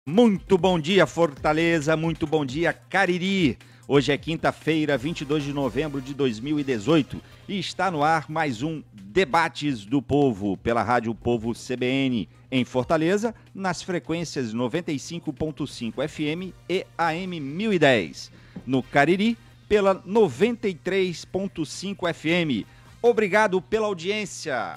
Muito bom dia, Fortaleza, muito bom dia, Cariri. Hoje é quinta-feira, 22 de novembro de 2018 e está no ar mais um Debates do Povo pela Rádio Povo CBN em Fortaleza, nas frequências 95.5 FM e AM 1010. No Cariri, pela 93.5 FM. Obrigado pela audiência.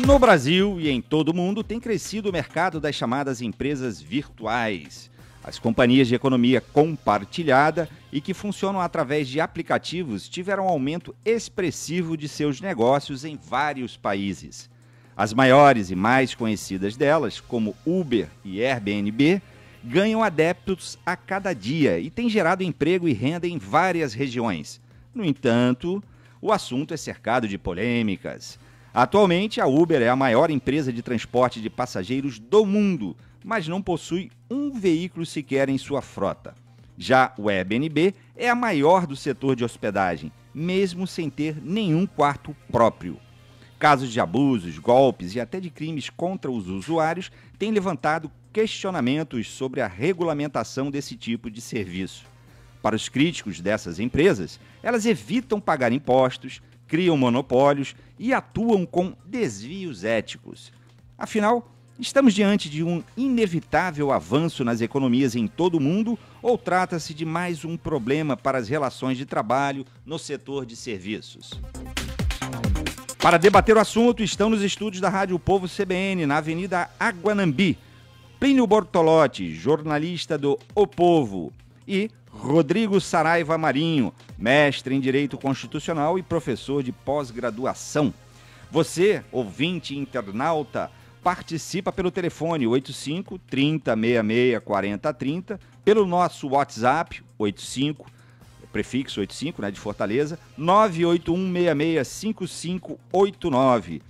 No Brasil e em todo o mundo tem crescido o mercado das chamadas empresas virtuais. As companhias de economia compartilhada e que funcionam através de aplicativos tiveram um aumento expressivo de seus negócios em vários países. As maiores e mais conhecidas delas, como Uber e Airbnb, ganham adeptos a cada dia e têm gerado emprego e renda em várias regiões. No entanto, o assunto é cercado de polêmicas. Atualmente, a Uber é a maior empresa de transporte de passageiros do mundo, mas não possui um veículo sequer em sua frota. Já o Airbnb é a maior do setor de hospedagem, mesmo sem ter nenhum quarto próprio. Casos de abusos, golpes e até de crimes contra os usuários têm levantado questionamentos sobre a regulamentação desse tipo de serviço. Para os críticos dessas empresas, elas evitam pagar impostos, criam monopólios e atuam com desvios éticos. Afinal, estamos diante de um inevitável avanço nas economias em todo o mundo ou trata-se de mais um problema para as relações de trabalho no setor de serviços? Para debater o assunto, estão nos estúdios da Rádio Povo CBN, na Avenida Aguanambi, Plínio Bortolotti, jornalista do O Povo, e Rodrigo Saraiva Marinho, mestre em Direito Constitucional e professor de pós-graduação. Você, ouvinte internauta, participa pelo telefone 85 30 66 40 30, pelo nosso WhatsApp 85, prefixo 85, né, de Fortaleza, 981665589.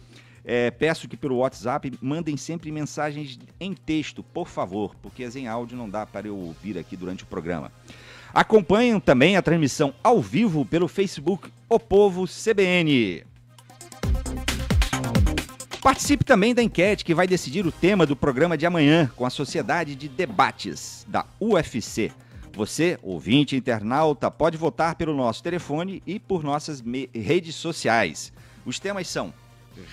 Peço que pelo WhatsApp mandem sempre mensagens em texto, por favor, porque as em áudio não dá para eu ouvir aqui durante o programa. Acompanham também a transmissão ao vivo pelo Facebook O Povo CBN. Participe também da enquete que vai decidir o tema do programa de amanhã com a Sociedade de Debates da UFC. Você, ouvinte internauta, pode votar pelo nosso telefone e por nossas redes sociais. Os temas são: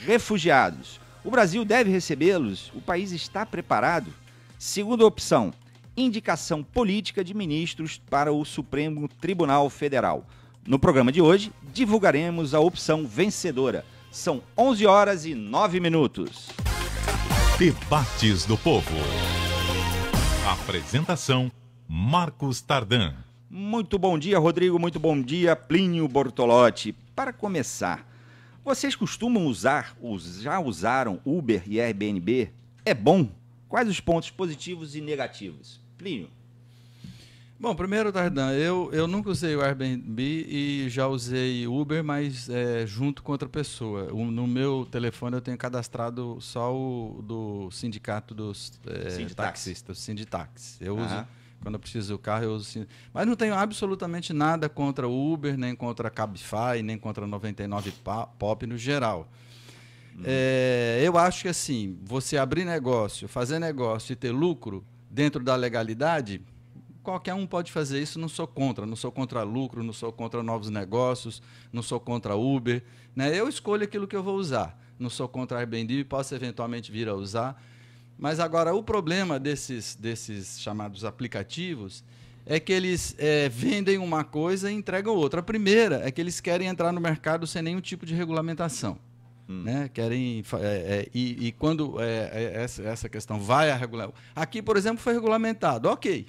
refugiados. O Brasil deve recebê-los? O país está preparado? Segunda opção: indicação política de ministros para o Supremo Tribunal Federal. No programa de hoje, divulgaremos a opção vencedora. São 11 horas e 9 minutos. Debates do Povo. Apresentação: Marcos Tardan. Muito bom dia, Rodrigo. Muito bom dia, Plínio Bortolotti. Para começar, vocês costumam usar, ou já usaram Uber e Airbnb? É bom? Quais os pontos positivos e negativos? Plínio. Bom, primeiro, Tardan, eu nunca usei o Airbnb e já usei Uber, mas junto com outra pessoa. No meu telefone eu tenho cadastrado só o do sindicato dos taxistas, o Sinditax. Eu uso, quando eu preciso do carro, eu uso. Mas não tenho absolutamente nada contra o Uber, nem contra a Cabify, nem contra a 99 Pop no geral. Eu acho que assim, você abrir negócio, fazer negócio e ter lucro dentro da legalidade, qualquer um pode fazer isso. Não sou contra lucro, não sou contra novos negócios, não sou contra Uber, né? Eu escolho aquilo que eu vou usar. Não sou contra Airbnb, posso eventualmente vir a usar. Mas agora o problema desses chamados aplicativos é que eles vendem uma coisa e entregam outra. A primeira é que eles querem entrar no mercado sem nenhum tipo de regulamentação. Né? Querem, quando essa questão vai a regular. Aqui, por exemplo, foi regulamentado. Ok,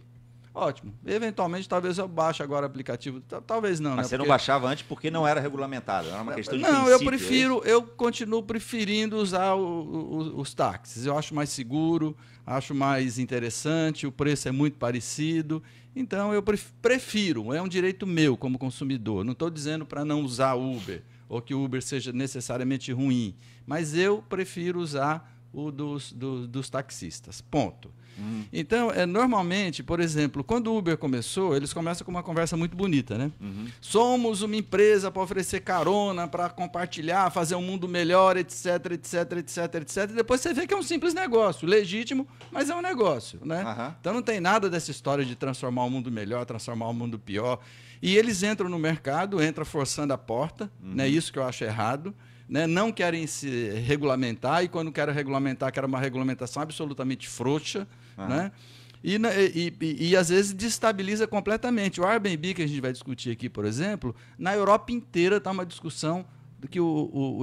ótimo. Eventualmente, talvez eu baixe agora o aplicativo. Talvez não. Mas né? você não baixava antes porque não era regulamentado. Era uma questão de princípio. Não, eu continuo preferindo usar os táxis. Eu acho mais seguro, acho mais interessante, o preço é muito parecido. Então, eu prefiro. É um direito meu como consumidor. Não estou dizendo para não usar Uber, ou que o Uber seja necessariamente ruim, mas eu prefiro usar o dos taxistas, ponto. Então, normalmente, por exemplo, quando o Uber começou, eles começam com uma conversa muito bonita, né? Somos uma empresa para oferecer carona, para compartilhar, fazer um mundo melhor, etc, etc, etc, etc. E depois você vê que é um simples negócio, legítimo, mas é um negócio, né? Então não tem nada dessa história de transformar o mundo melhor, transformar o mundo pior. E eles entram no mercado, entram forçando a porta, né? Isso que eu acho errado. Né? Não querem se regulamentar, e quando querem regulamentar, querem uma regulamentação absolutamente frouxa, né? E às vezes destabiliza completamente. O Airbnb, que a gente vai discutir aqui, por exemplo, na Europa inteira está uma discussão de que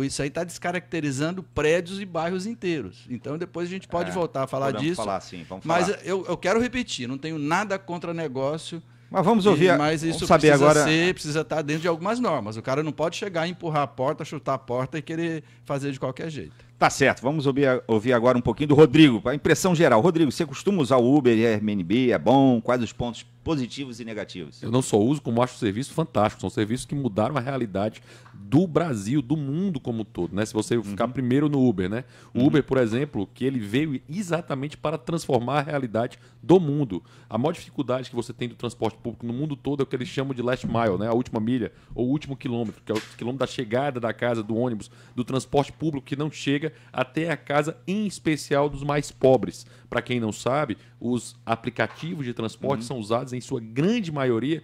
isso aí está descaracterizando prédios e bairros inteiros. Então depois a gente pode voltar a falar disso. Falar, sim, vamos mas falar. eu quero repetir, não tenho nada contra negócio. Mas vamos ouvir, mas isso vamos saber agora. Precisa estar dentro de algumas normas. O cara não pode chegar, empurrar a porta, chutar a porta e querer fazer de qualquer jeito. Tá certo, vamos ouvir agora um pouquinho do Rodrigo, a impressão geral. Rodrigo, você costuma usar o Uber e Airbnb, é bom? Quais os pontos positivos e negativos? Eu não só uso, como acho o serviço fantástico. São serviços que mudaram a realidade do Brasil, do mundo como um todo, né? Se você ficar primeiro no Uber, né? O Uber, por exemplo, que ele veio exatamente para transformar a realidade do mundo. A maior dificuldade que você tem do transporte público no mundo todo é o que eles chamam de last mile, né? A última milha, ou o último quilômetro, que é o quilômetro da chegada da casa, do ônibus, do transporte público que não chega até a casa, em especial dos mais pobres. Para quem não sabe, os aplicativos de transporte são usados em sua grande maioria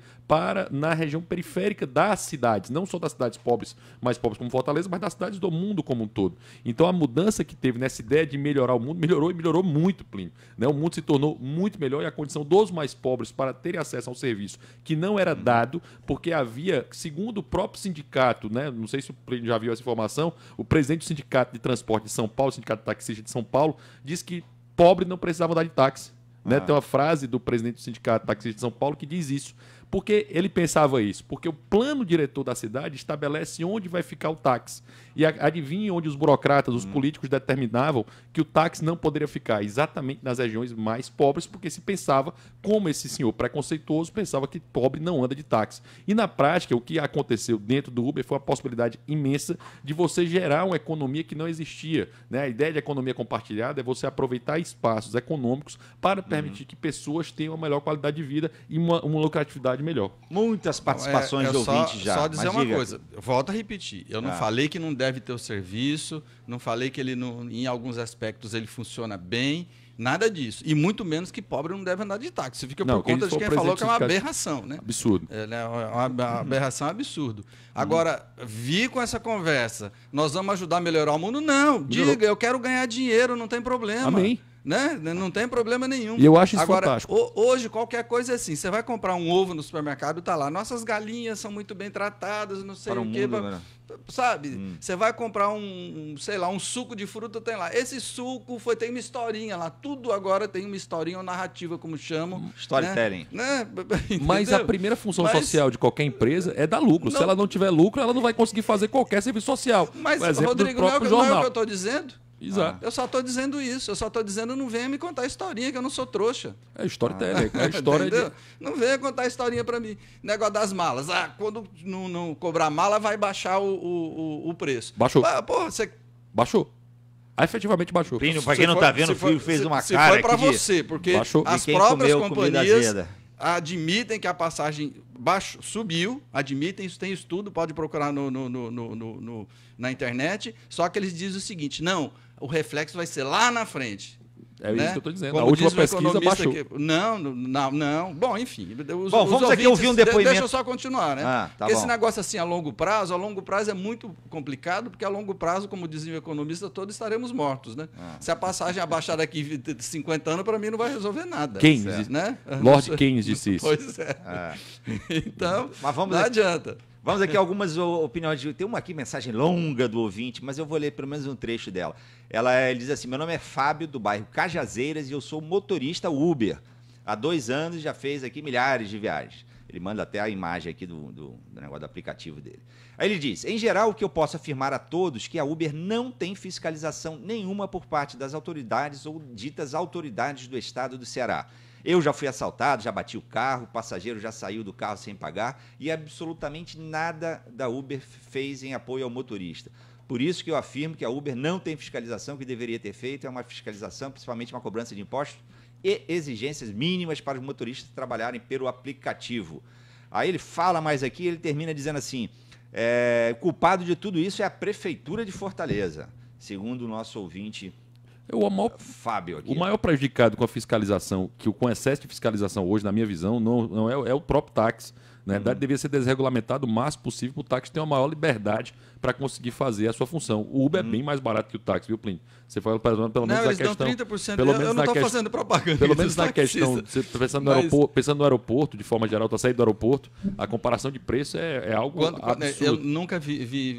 na região periférica das cidades, não só das cidades pobres, mais pobres como Fortaleza, mas das cidades do mundo como um todo. Então a mudança que teve nessa ideia de melhorar o mundo, melhorou e melhorou muito, Plínio, né? O mundo se tornou muito melhor e a condição dos mais pobres para terem acesso ao serviço que não era dado, porque havia, segundo o próprio sindicato, né? Não sei se o Plínio já viu essa informação, o presidente do Sindicato de Transporte de São Paulo, o Sindicato de Taxistas de São Paulo, disse que pobre não precisava andar de táxi. Né? Tem uma frase do presidente do Sindicato de Taxistas de São Paulo que diz isso. Por que ele pensava isso? Porque o plano diretor da cidade estabelece onde vai ficar o táxi. E adivinhe onde os burocratas, os políticos determinavam que o táxi não poderia ficar? Exatamente nas regiões mais pobres, porque se pensava, como esse senhor preconceituoso pensava que pobre não anda de táxi. E na prática, o que aconteceu dentro do Uber foi uma possibilidade imensa de você gerar uma economia que não existia. Né? A ideia de economia compartilhada é você aproveitar espaços econômicos para permitir que pessoas tenham uma melhor qualidade de vida e uma lucratividade melhor. Muitas participações de ouvintes já. Só dizer uma coisa, volto a repetir, eu não falei que não deve ter o serviço, não falei que ele não, em alguns aspectos ele funciona bem, nada disso. E muito menos que pobre não deve andar de táxi. Você fica por conta de quem falou que é uma aberração, né? Absurdo. Uma aberração, absurdo. Agora, vir com essa conversa, nós vamos ajudar a melhorar o mundo? Não, diga, eu quero ganhar dinheiro, não tem problema. Amém. Né? Não tem problema nenhum. E eu acho isso fantástico. Hoje, qualquer coisa é assim. Você vai comprar um ovo no supermercado, tá lá. Nossas galinhas são muito bem tratadas, não sei o quê. Sabe? Você vai comprar sei lá, um suco de fruta, tem lá. Esse suco tem uma historinha lá. Tudo agora tem uma historinha ou narrativa, como chamam. Storytelling. Né? Mas a primeira função social de qualquer empresa é dar lucro. Se ela não tiver lucro, ela não vai conseguir fazer qualquer serviço social. Mas, Rodrigo, não é o que eu estou dizendo? Exato. Eu só estou dizendo isso. Eu só estou dizendo, não venha me contar historinha, que eu não sou trouxa. É storytelling. É história de... Não venha contar historinha para mim. Negócio das malas. Quando não cobrar mala, vai baixar o preço. Baixou. Porra, você... Baixou. Efetivamente baixou. Plínio, para quem não está vendo, o Fio fez uma cara foi para você, porque baixou. As próprias companhias admitem que a passagem subiu, admitem, isso tem estudo, pode procurar na internet, só que eles dizem o seguinte, não, o reflexo vai ser lá na frente. É isso que eu estou dizendo. Como a última pesquisa baixou. Não. Bom, enfim. Vamos aqui ouvir um depoimento. Deixa eu só continuar, né? Tá porque bom. esse negócio assim a longo prazo é muito complicado, porque a longo prazo, como dizia o economista, todos estaremos mortos, né? Se a passagem abaixar daqui 50 anos, para mim não vai resolver nada. Keynes, né? Lord Keynes disse isso. Pois é. Então, não adianta. Vamos aqui algumas opiniões. Tem uma aqui, mensagem longa do ouvinte, mas eu vou ler pelo menos um trecho dela. Ele diz assim, meu nome é Fábio, do bairro Cajazeiras, e eu sou motorista Uber. Há 2 anos já fez aqui milhares de viagens. Ele manda até a imagem aqui do negócio do aplicativo dele. Aí ele diz, em geral, o que eu posso afirmar a todos que a Uber não tem fiscalização nenhuma por parte das autoridades ou ditas autoridades do estado do Ceará. Eu já fui assaltado, já bati o carro, o passageiro já saiu do carro sem pagar e absolutamente nada da Uber fez em apoio ao motorista. Por isso que eu afirmo que a Uber não tem fiscalização, que deveria ter feito, é uma fiscalização, principalmente uma cobrança de impostos e exigências mínimas para os motoristas trabalharem pelo aplicativo. Aí ele fala mais aqui, ele termina dizendo assim, o culpado de tudo isso é a Prefeitura de Fortaleza, segundo o nosso ouvinte Fábio aqui. O maior prejudicado com a fiscalização, com excesso de fiscalização hoje, na minha visão, não é o próprio táxi. Na verdade, devia ser desregulamentado o máximo possível para o táxi ter uma maior liberdade para conseguir fazer a sua função. O Uber é bem mais barato que o táxi, viu, Plínio? Você fala pelo menos eles na questão... dão 30%. Pelo menos eu não estou fazendo propaganda. Pelo menos na questão, você pensando, pensando no aeroporto, de forma geral, está saindo do aeroporto, a comparação de preço é algo absurdo. Eu nunca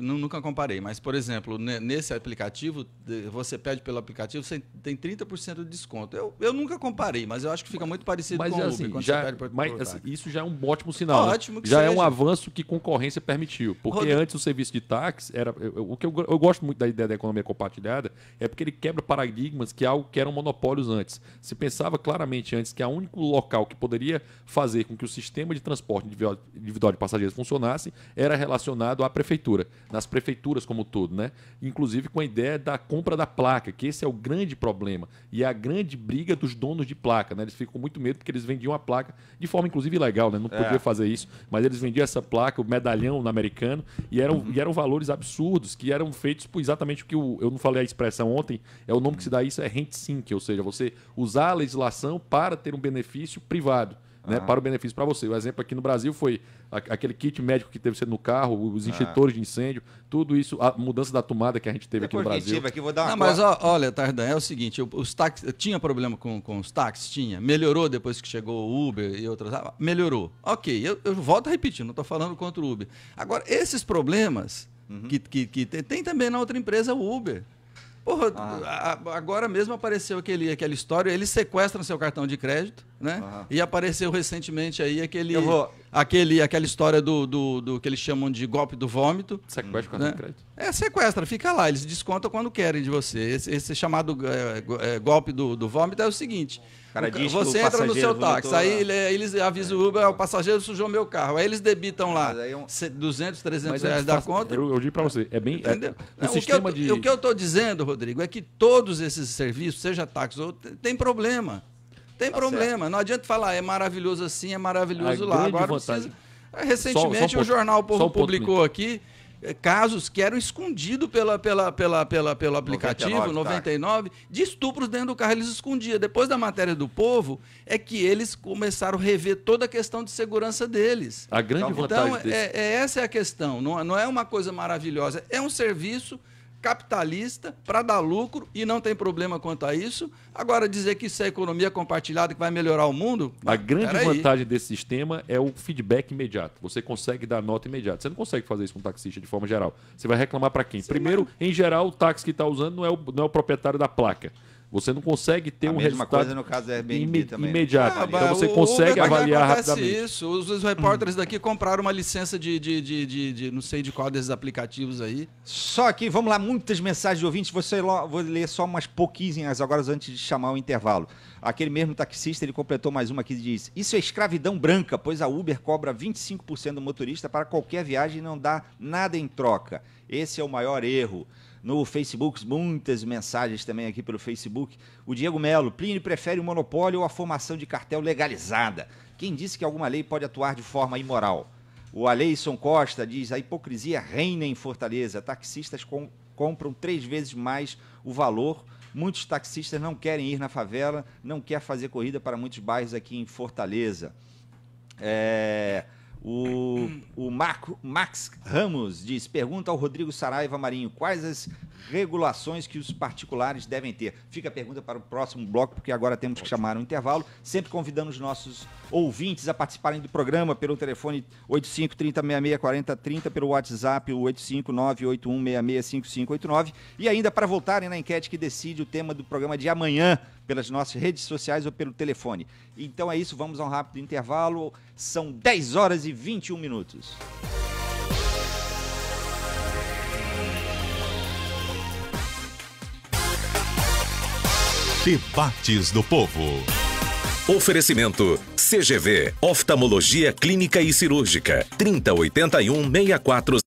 nunca comparei, mas, por exemplo, nesse aplicativo, você pede pelo aplicativo, você tem 30% de desconto. Eu nunca comparei, mas eu acho que fica muito parecido com o Uber, quando você pede por táxi. Isso já é um ótimo sinal. Ótimo que já seja. É um avanço que concorrência permitiu. Porque antes o serviço de táxi era... O que eu gosto muito da ideia da economia compartilhada é porque ele quebra paradigmas que eram monopólios antes. Se pensava claramente antes que o único local que poderia fazer com que o sistema de transporte individual de passageiros funcionasse era relacionado à prefeitura, nas prefeituras como um todo, né? Inclusive com a ideia da compra da placa, que esse é o grande problema e é a grande briga dos donos de placa, né? Eles ficam com muito medo porque eles vendiam a placa de forma inclusive ilegal, né? Não podia fazer isso, mas eles vendiam essa placa, o medalhão no americano, e eram valores absurdos que eram feitos por exatamente o que eu não falei a expressão ontem, é o nome que se dá isso, é rent sink, ou seja, você usar a legislação para ter um benefício privado, né, para o benefício para você. O exemplo aqui no Brasil foi aquele kit médico que teve que ser no carro, os extintores de incêndio, tudo isso, a mudança da tomada que a gente teve aqui no Brasil. Aqui, vou dar uma mas olha, Tardan, é o seguinte, os táxis, tinha problema com os táxis? Tinha. Melhorou depois que chegou o Uber e outras? Melhorou. Ok, eu volto a repetir, não estou falando contra o Uber. Agora, esses problemas que tem também na outra empresa, o Uber. Porra, agora mesmo apareceu aquela história, eles sequestram seu cartão de crédito, né? E apareceu recentemente aí aquela história do que eles chamam de golpe do vômito. Sequestra o cartão de crédito? Sequestra, fica lá, eles descontam quando querem de você. Esse chamado golpe do vômito é o seguinte... Você entra no seu táxi, aí eles avisam o Uber, o passageiro sujou meu carro. Aí eles debitam lá 200, 300 reais da conta. Eu digo para você, é bem... Entendeu? O que eu estou dizendo, Rodrigo, é que todos esses serviços, seja táxi ou tem problema. Tem problema. Certo. Não adianta falar, é maravilhoso assim, é maravilhoso lá. Agora precisa... Recentemente o Jornal Povo publicou aqui casos que eram escondidos pelo aplicativo 99 de estupros dentro do carro, eles escondiam. Depois da matéria do Povo, é que eles começaram a rever toda a questão de segurança deles. A grande vantagem essa é a questão, não é uma coisa maravilhosa, é um serviço capitalista para dar lucro e não tem problema quanto a isso. Agora, dizer que isso é economia compartilhada que vai melhorar o mundo... A grande vantagem desse sistema é o feedback imediato. Você consegue dar nota imediata. Você não consegue fazer isso com um taxista de forma geral. Você vai reclamar para quem? Primeiro, em geral, o táxi que está usando não é o proprietário da placa. Você não consegue ter um resultado coisa no caso da Airbnb também. Imediato. Então você consegue avaliar rapidamente. Isso. Os repórteres daqui compraram uma licença de não sei de qual desses aplicativos aí. Só que, vamos lá, muitas mensagens de ouvintes. Vou ler só umas pouquinhas agora antes de chamar o intervalo. Aquele mesmo taxista, ele completou mais uma que diz: isso é escravidão branca, pois a Uber cobra 25% do motorista para qualquer viagem e não dá nada em troca. Esse é o maior erro. No Facebook, muitas mensagens também aqui pelo Facebook. O Diego Melo: Plínio prefere o monopólio ou a formação de cartel legalizada? Quem disse que alguma lei pode atuar de forma imoral? O Aleison Costa diz: a hipocrisia reina em Fortaleza. Taxistas compram 3 vezes mais o valor. Muitos taxistas não querem ir na favela, não quer fazer corrida para muitos bairros aqui em Fortaleza. O Max Ramos diz: pergunta ao Rodrigo Saraiva Marinho quais as regulações que os particulares devem ter. Fica a pergunta para o próximo bloco, porque agora temos que chamar um intervalo, sempre convidando os nossos ouvintes a participarem do programa pelo telefone 85 30 66 40 30, pelo WhatsApp o 85981665589 e ainda para voltarem na enquete que decide o tema do programa de amanhã pelas nossas redes sociais ou pelo telefone. Então é isso, vamos a um rápido intervalo. São 10 horas e 21 minutos. Debates do Povo. Oferecimento CGV, oftalmologia clínica e cirúrgica, 3081-64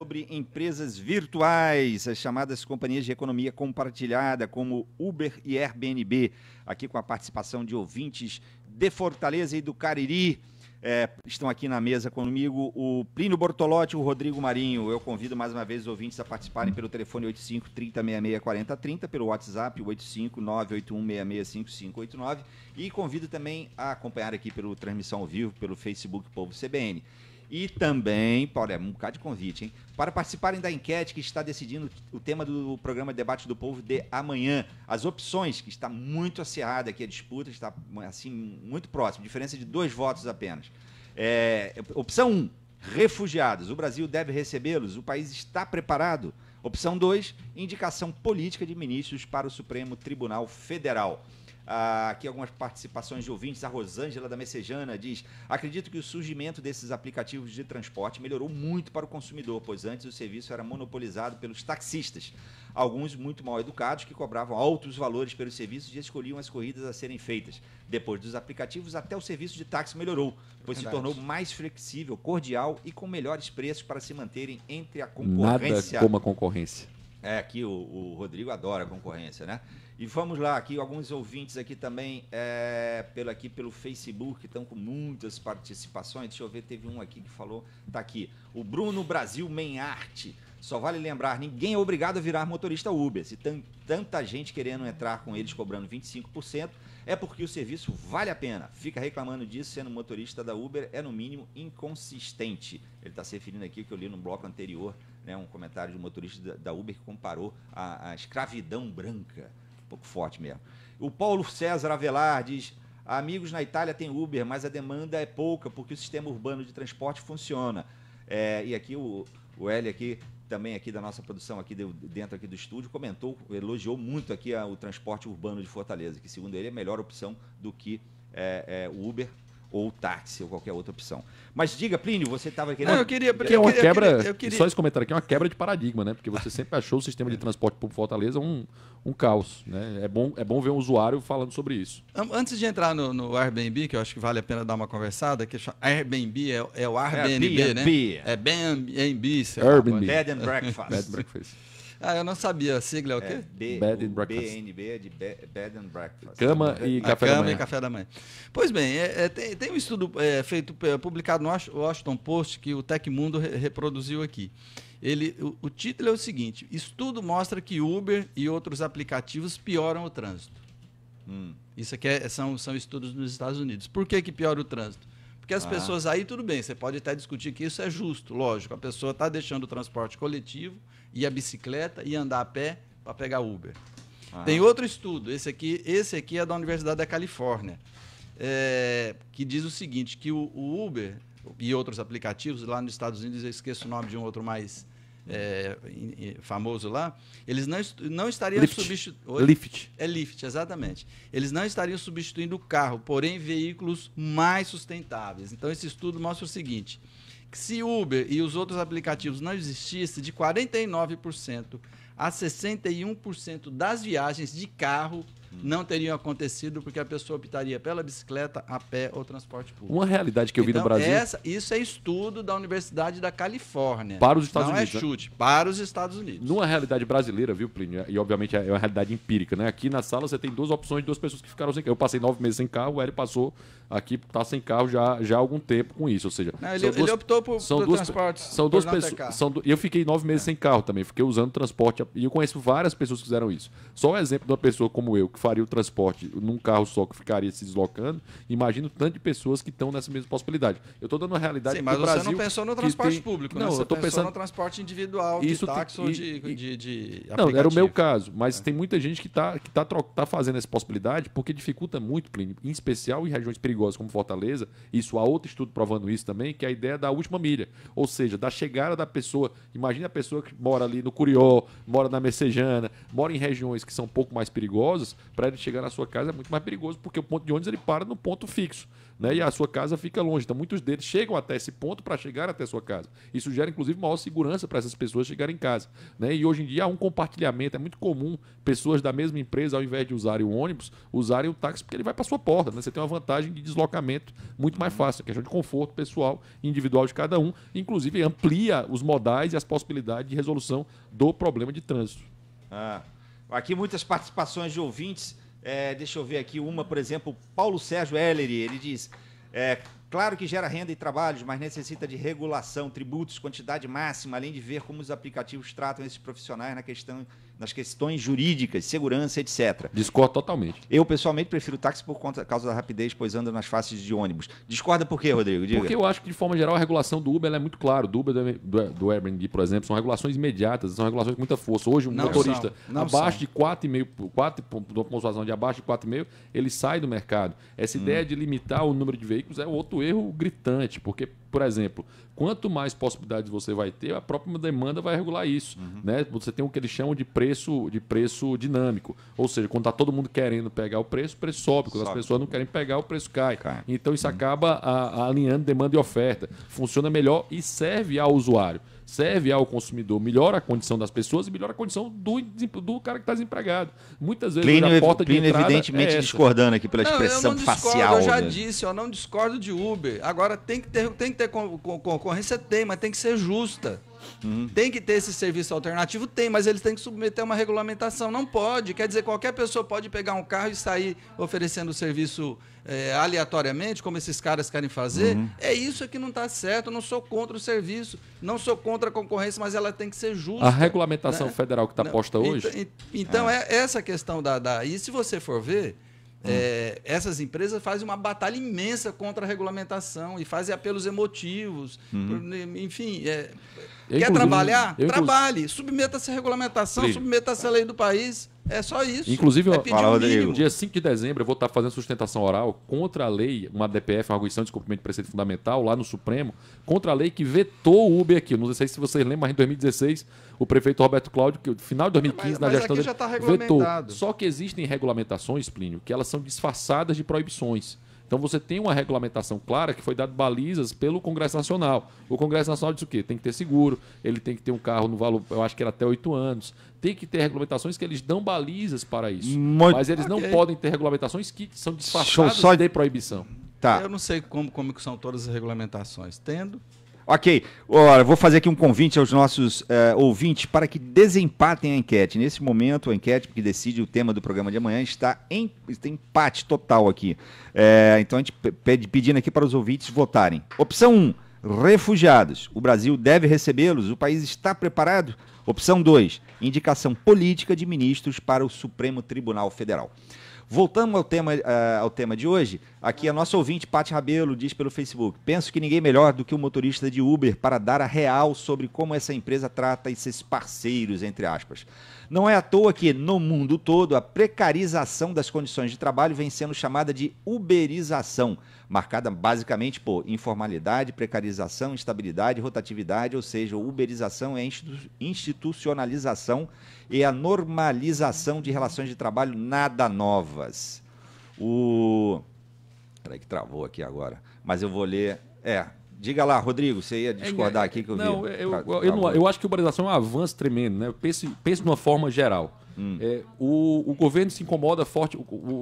Sobre empresas virtuais, as chamadas companhias de economia compartilhada, como Uber e Airbnb, aqui com a participação de ouvintes de Fortaleza e do Cariri. Estão aqui na mesa comigo o Plínio Bortolotti e o Rodrigo Marinho. Eu convido mais uma vez os ouvintes a participarem pelo telefone 85-3066-4030, pelo WhatsApp 85981665589 e convido também a acompanhar aqui pelo transmissão ao vivo, pelo Facebook Povo CBN. E também, Paulo, um bocado de convite, hein? Para participarem da enquete que está decidindo o tema do programa Debate do Povo de amanhã. As opções, que está muito acirrada aqui, a disputa está assim, muito próxima, diferença de 2 votos apenas. Opção 1, refugiados. O Brasil deve recebê-los? O país está preparado? Opção 2, indicação política de ministros para o Supremo Tribunal Federal. Aqui algumas participações de ouvintes. A Rosângela da Messejana diz: acredito que o surgimento desses aplicativos de transporte melhorou muito para o consumidor, pois antes o serviço era monopolizado pelos taxistas, alguns muito mal educados que cobravam altos valores pelos serviços e escolhiam as corridas a serem feitas. Depois dos aplicativos, até o serviço de táxi melhorou, pois se tornou mais flexível, cordial e com melhores preços para se manterem entre a concorrência. Nada como a concorrência. Aqui o Rodrigo adora a concorrência, né? E vamos lá, aqui alguns ouvintes aqui também, pelo Facebook, estão com muitas participações. Deixa eu ver, teve um aqui que falou, tá aqui, o Bruno Brasil Menarte. Só vale lembrar, ninguém é obrigado a virar motorista Uber. Se tem tanta gente querendo entrar com eles cobrando 25%, é porque o serviço vale a pena. Fica reclamando disso, sendo motorista da Uber, é no mínimo inconsistente. Ele está se referindo aqui, que eu li no bloco anterior, né, um comentário de um motorista da Uber que comparou a escravidão branca. Um pouco forte mesmo. O Paulo César Avelar diz: amigos, na Itália tem Uber, mas a demanda é pouca porque o sistema urbano de transporte funciona. E aqui o Hélio aqui, também aqui da nossa produção aqui dentro aqui do estúdio, elogiou muito aqui o transporte urbano de Fortaleza, que segundo ele é a melhor opção do que o Uber ou o táxi ou qualquer outra opção. Mas diga, Plínio, você estava querendo... Não, eu queria... Só esse comentário aqui é uma quebra de paradigma, né? Porque você sempre achou o sistema de transporte por Fortaleza um caos, né? É bom ver um usuário falando sobre isso. Antes de entrar no Airbnb, que eu acho que vale a pena dar uma conversada, que Airbnb é o Airbnb, né? É Airbnb, Airbnb. Bed and Breakfast. Bed and Breakfast. Eu não sabia. A sigla é o quê? Bed and Breakfast. BNB é de Bed and Breakfast. Cama e café da manhã. Pois bem, tem um estudo publicado no Washington Post que o Tecmundo reproduziu aqui. O título é o seguinte: estudo mostra que Uber e outros aplicativos pioram o trânsito. Isso aqui são estudos nos Estados Unidos. Por que piora o trânsito? Porque as pessoas aí, tudo bem, você pode até discutir que isso é justo, lógico. A pessoa está deixando o transporte coletivo e a bicicleta e andar a pé para pegar Uber. Tem outro estudo, esse aqui é da Universidade da Califórnia, que diz o seguinte, que o Uber e outros aplicativos, lá nos Estados Unidos, eu esqueço o nome de um outro mais famoso lá, eles não estariam substituindo... Lyft. É Lyft, exatamente. Eles não estariam substituindo o carro, porém veículos mais sustentáveis. Então esse estudo mostra o seguinte, que se Uber e os outros aplicativos não existissem, de 49% a 61% das viagens de carro não teriam acontecido porque a pessoa optaria pela bicicleta, a pé ou transporte público. Uma realidade que eu vi no Brasil... Isso é estudo da Universidade da Califórnia. Para os Estados Unidos. Não é chute, para os Estados Unidos. Numa realidade brasileira, viu, Plínio? E obviamente é uma realidade empírica, né? Aqui na sala você tem 2 opções de 2 pessoas que ficaram sem carro. Eu passei 9 meses sem carro, o Hélio passou aqui, está sem carro já há algum tempo com isso. Ou seja, não, ele optou por transporte. São 2 pessoas. Eu fiquei 9 meses sem carro também, fiquei usando transporte. E eu conheço várias pessoas que fizeram isso. Só o exemplo de uma pessoa como eu, que faria o transporte num carro só que ficaria se deslocando, imagino o tanto de pessoas que estão nessa mesma possibilidade. Eu estou dando uma realidade. Sim, mas você Brasil não pensou no transporte público, não, né? Você eu tô pensando no transporte individual, de táxi ou de aplicativo. Não, era o meu caso, mas tem muita gente que tá fazendo essa possibilidade porque dificulta muito, Plínio, em especial em regiões perigosas como Fortaleza. Isso, há outro estudo provando isso também, que é a ideia da última milha, ou seja, da chegada da pessoa. Imagina a pessoa que mora ali no Curió, mora na Messejana, mora em regiões que são um pouco mais perigosas, para ele chegar na sua casa é muito mais perigoso, porque o ponto de ônibus ele para no ponto fixo. né? E a sua casa fica longe. Então, muitos deles chegam até esse ponto para chegar até a sua casa. Isso gera, inclusive, maior segurança para essas pessoas chegarem em casa, né? E hoje em dia há um compartilhamento. É muito comum pessoas da mesma empresa, ao invés de usarem o ônibus, usarem o táxi, porque ele vai para sua porta, né? Você tem uma vantagem de deslocamento muito mais fácil, questão de conforto pessoal e individual de cada um. Inclusive, amplia os modais e as possibilidades de resolução do problema de trânsito. Aqui muitas participações de ouvintes. Deixa eu ver aqui uma, por exemplo, Paulo Sérgio Ellery, ele diz: claro que gera renda e trabalhos, mas necessita de regulação, tributos, quantidade máxima, além de ver como os aplicativos tratam esses profissionais nas questões jurídicas, segurança, etc. Discordo totalmente. Eu, pessoalmente, prefiro o táxi por causa da rapidez, pois ando nas faces de ônibus. Discorda por quê, Rodrigo? Diga. Porque eu acho que, de forma geral, a regulação do Uber ela é muito clara. Do Uber do Airbnb, por exemplo, são regulações imediatas, são regulações com muita força. Hoje, um motorista abaixo de 4,5, pontuação de abaixo de 4,5, ele sai do mercado. Essa ideia de limitar o número de veículos é outro erro gritante, porque, por exemplo, quanto mais possibilidades você vai ter, a própria demanda vai regular isso. Né? Você tem o que eles chamam de preço dinâmico. Ou seja, quando está todo mundo querendo pegar o preço sobe. Quando as pessoas não querem pegar, o preço cai. Então isso acaba alinhando demanda e oferta. Funciona melhor e serve ao usuário. Serve ao consumidor, melhora a condição das pessoas e melhora a condição do cara que está desempregado. Muitas vezes a porta de entrada evidentemente discordando aqui pela expressão facial. Eu já disse, eu não discordo de Uber. Agora tem que ter concorrência, mas tem que ser justa. Tem que ter esse serviço alternativo? Tem, mas eles têm que submeter uma regulamentação. Não pode. Quer dizer, qualquer pessoa pode pegar um carro e sair oferecendo o serviço aleatoriamente, como esses caras querem fazer. É isso que não está certo. Eu não sou contra o serviço, não sou contra a concorrência, mas ela tem que ser justa. A regulamentação federal que está posta hoje... Então, essa questão E se você for ver... essas empresas fazem uma batalha imensa contra a regulamentação e fazem apelos emotivos. Enfim, quer trabalhar? Trabalhe. Submeta-se à regulamentação, submeta-se à lei do país. É só isso. Inclusive, no dia 5 de dezembro, eu vou estar fazendo sustentação oral contra a lei, uma DPF, uma arguição de descumprimento de preceito fundamental, lá no Supremo, contra a lei que vetou o Uber aqui. Eu não sei se vocês lembram, mas em no prefeito Roberto Cláudio, que no final de 2015, na gestão dele, já tá vetou. Só que existem regulamentações, Plínio, que elas são disfarçadas de proibições. Então você tem uma regulamentação clara que foi dada balizas pelo Congresso Nacional. O Congresso Nacional diz o quê? Tem que ter seguro, ele tem que ter um carro no valor, eu acho que era até 8 anos. Tem que ter regulamentações que eles dão balizas para isso. Mas eles não podem ter regulamentações que são disfarçadas de proibição. Eu não sei como que são todas as regulamentações. Tendo... Ok, ora, vou fazer aqui um convite aos nossos ouvintes para que desempatem a enquete. Nesse momento, a enquete que decide o tema do programa de amanhã está em empate total aqui. Então, a gente pedindo aqui para os ouvintes votarem. Opção 1, refugiados. O Brasil deve recebê-los? O país está preparado? Opção 2, indicação política de ministros para o Supremo Tribunal Federal. Voltando ao tema de hoje, aqui a nossa ouvinte, Paty Rabelo, diz pelo Facebook: penso que ninguém melhor do que o motorista de Uber para dar a real sobre como essa empresa trata esses parceiros, entre aspas. Não é à toa que, no mundo todo, a precarização das condições de trabalho vem sendo chamada de uberização, marcada basicamente por informalidade, precarização, instabilidade, rotatividade, ou seja, uberização é institucionalização e a normalização de relações de trabalho nada novas. Peraí que travou aqui agora, mas eu vou ler... Diga lá, Rodrigo, você ia discordar aqui que eu vi. Eu acho que a uberização é um avanço tremendo, né? Pense de uma forma geral. O governo se incomoda forte,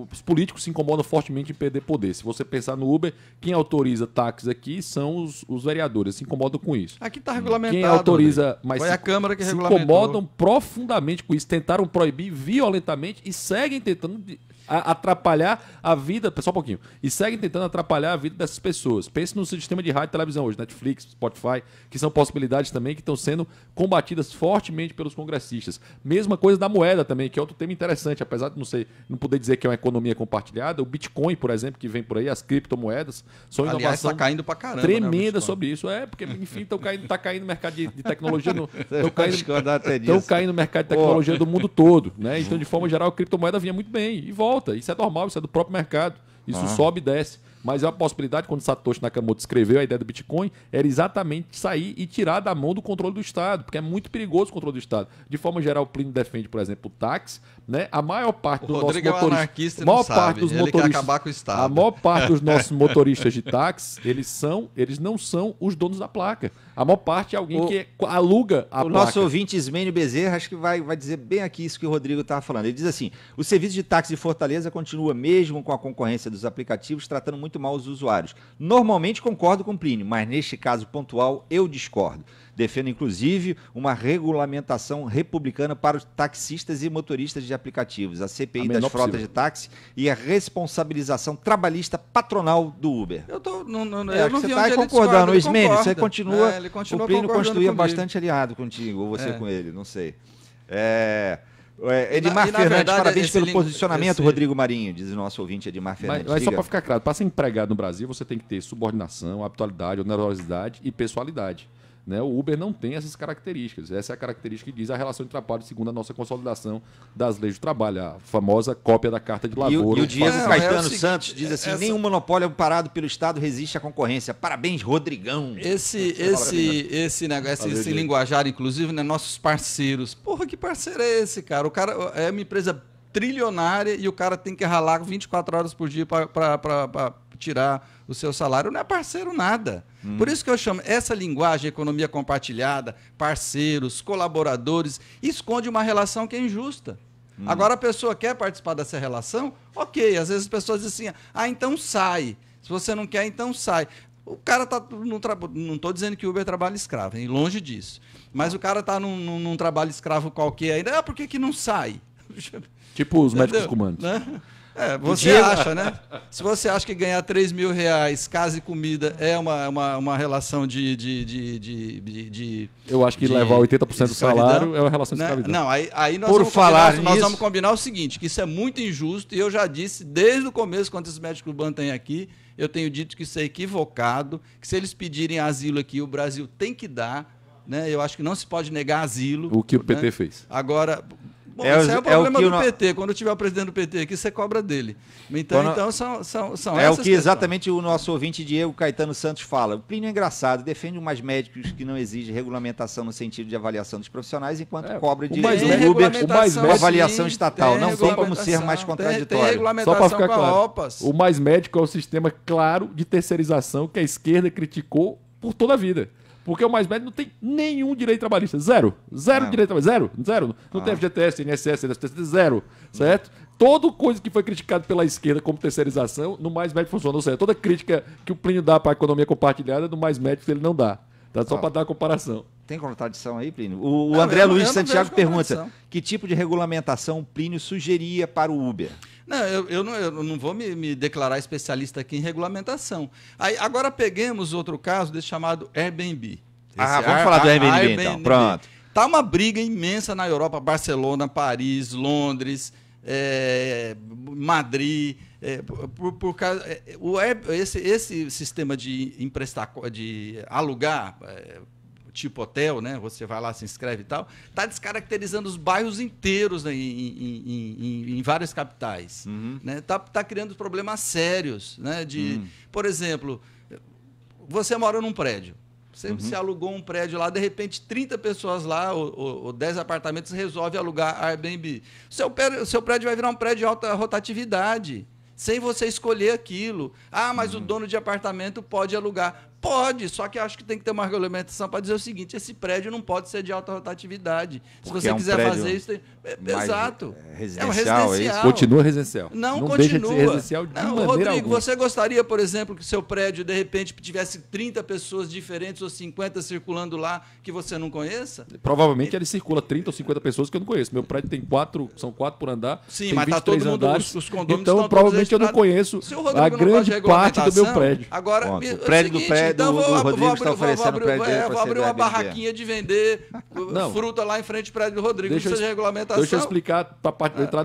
os políticos se incomodam fortemente em perder poder. Se você pensar no Uber, quem autoriza táxis aqui são os vereadores, se incomodam com isso. Aqui está regulamentado. Quem autoriza, mas foi a Câmara que se regulamentou. Incomodam profundamente com isso, tentaram proibir violentamente e seguem tentando atrapalhar a vida, só um pouquinho, e seguem tentando atrapalhar a vida dessas pessoas. Pense no sistema de rádio e televisão hoje, Netflix, Spotify, que são possibilidades também que estão sendo combatidas fortemente pelos congressistas. Mesma coisa da moeda também, que é outro tema interessante, apesar de não poder dizer que é uma economia compartilhada. O Bitcoin, por exemplo, que vem por aí, as criptomoedas, são inovação tá caindo pra caramba, tremenda, né, sobre isso. Porque, enfim, tá caindo no mercado de tecnologia. Estão caindo no mercado de tecnologia do mundo todo, né? Então, de forma geral, a criptomoeda vinha muito bem e volta. Isso é normal, isso é do próprio mercado. Isso sobe e desce. Mas a possibilidade, quando Satoshi Nakamoto escreveu a ideia do Bitcoin, era exatamente sair e tirar da mão do controle do Estado, porque é muito perigoso o controle do Estado. De forma geral, o Plínio defende, por exemplo, o táxi, né? A maior parte dos nossos Rodrigo é um motoristas... anarquista e a maior não parte sabe. dos Ele motoristas, quer acabar com o Estado. a maior parte dos nossos motoristas de táxi, eles não são os donos da placa. A maior parte é alguém que aluga a O placa. nosso ouvinte Ismênio Bezerra, acho que vai dizer bem aqui isso que o Rodrigo estava falando. Ele diz assim, o serviço de táxi de Fortaleza continua mesmo com a concorrência dos aplicativos, tratando muito mal os usuários. Normalmente concordo com o Plínio, mas neste caso pontual eu discordo. Defendo, inclusive, uma regulamentação republicana para os taxistas e motoristas de aplicativos, a CPI das frotas de táxi e a responsabilização trabalhista patronal do Uber. Eu não Você vi está onde ele concordando, discorda, Ismênio, ele você continua, ele continua o Plínio concordando construía comigo. bastante aliado contigo, ou você com ele, não sei. E Edmar na Fernandes, verdade, parabéns esse pelo posicionamento, Rodrigo Marinho, diz o nosso ouvinte Edmar Fernandes. Mas só Diga. para ficar claro, para ser empregado no Brasil, você tem que ter subordinação, habitualidade, onerosidade e pessoalidade. Né? O Uber não tem essas características. Essa é a característica que diz a relação de trabalho segundo a nossa consolidação das leis do trabalho, a famosa cópia da Carta de Lavoro. E o Diego Não, Caetano é o seguinte, Santos diz assim, nenhum monopólio amparado pelo Estado resiste à concorrência. Parabéns, Rodrigão. Esse negócio, esse Diego. linguajar, inclusive, né, nossos parceiros. Porra, que parceiro é esse, cara? O cara é uma empresa trilionária e o cara tem que ralar 24 horas por dia para tirar o seu salário. Não é parceiro nada. Por isso que eu chamo essa linguagem, economia compartilhada, parceiros, colaboradores, esconde uma relação que é injusta. Agora a pessoa quer participar dessa relação, ok. Às vezes as pessoas dizem assim, então sai. Se você não quer, então sai. O cara tá não estou dizendo que o Uber trabalha escravo, hein? Longe disso. Mas o cara está num trabalho escravo qualquer ainda. Por que não sai? Tipo os médicos Entendeu? comandos. Né? Você acha, né? Se você acha que ganhar R$3.000, casa e comida é uma relação de Eu acho que levar 80% do salário é uma relação de né? escravidão. Não, aí nós, Por vamos falar combinar, nós nisso- vamos combinar o seguinte, que isso é muito injusto, e eu já disse desde o começo, quando esses médicos urbanos têm aqui, eu tenho dito que isso é equivocado, que se eles pedirem asilo aqui, o Brasil tem que dar, né? Eu acho que não se pode negar asilo. O que o PT né? fez. Agora, bom, É esse é o o problema que do o no- PT. Quando tiver o presidente do PT aqui, você cobra dele. Então, Quando- são É essas o que questões. exatamente o nosso ouvinte Diego Caetano Santos fala. O Plínio é engraçado, defende umas médicos que não exigem regulamentação no sentido de avaliação dos profissionais, enquanto cobra de o mais Tem médico- Uber regulamentação, com avaliação sim, estatal. tem Não tem como regulamentação, ser mais Tem contraditório. Só regulamentação para ficar com a claro, OPAS. o Mais Médico é o sistema claro de terceirização que a esquerda criticou por toda a vida. Porque o Mais Médico não tem nenhum direito trabalhista. Zero. Zero Não. direito trabalhista. Zero. Não tem FGTS, INSS, CNSS, zero. Certo? Toda coisa que foi criticada pela esquerda como terceirização, no Mais Médico funciona. Ou seja, toda crítica que o Plínio dá para a economia compartilhada, no Mais Médico ele não dá. Tá? Só para dar a comparação. Tem contradição aí, Plínio? O Não, André eu não- Luiz eu não Santiago vejo pergunta, contradição. que tipo de regulamentação Plínio sugeria para o Uber? Não, eu não vou me declarar especialista aqui em regulamentação. Aí, agora peguemos outro caso desse chamado Airbnb. Vamos falar do Airbnb então. Pronto. Tá uma briga imensa na Europa, Barcelona, Paris, Londres, Madrid, por causa esse sistema de emprestar, de alugar, tipo hotel, né? Você vai lá, se inscreve e tal, está descaracterizando os bairros inteiros, né, em várias capitais, né? Tá criando problemas sérios, né? Por exemplo, você mora num prédio. Você alugou um prédio lá, de repente 30 pessoas lá, ou 10 apartamentos, resolve alugar Airbnb. O seu prédio vai virar um prédio de alta rotatividade, sem você escolher aquilo. Mas o dono de apartamento pode alugar. Pode, só que eu acho que tem que ter uma regulamentação para dizer o seguinte, esse prédio não pode ser de alta rotatividade. Se Porque você é um quiser prédio fazer isso... mais, Exato. residencial, é isso? Continua residencial. Não deixa de continua. ser residencial de Não, maneira Rodrigo, alguma. você gostaria, por exemplo, que seu prédio, de repente, tivesse 30 pessoas diferentes ou 50 circulando lá que você não conheça? Provavelmente ele circula 30 ou 50 pessoas que eu não conheço. Meu prédio tem 4, são 4 por andar. Sim, tem mas tá 23 todo mundo, andares, os condomínios então estão provavelmente eu todos não conheço Se o Rodrigo a não gosta de grande parte do meu regulamentação, prédio. Agora, Pronto, é o prédio do seguinte, prédio então do Rodrigo está oferecendo o prédio dele para vou ser abrir do uma Airbnb. barraquinha de vender Não. fruta lá em frente ao prédio do Rodrigo. Não precisa de regulamentação. Deixa eu explicar para entrar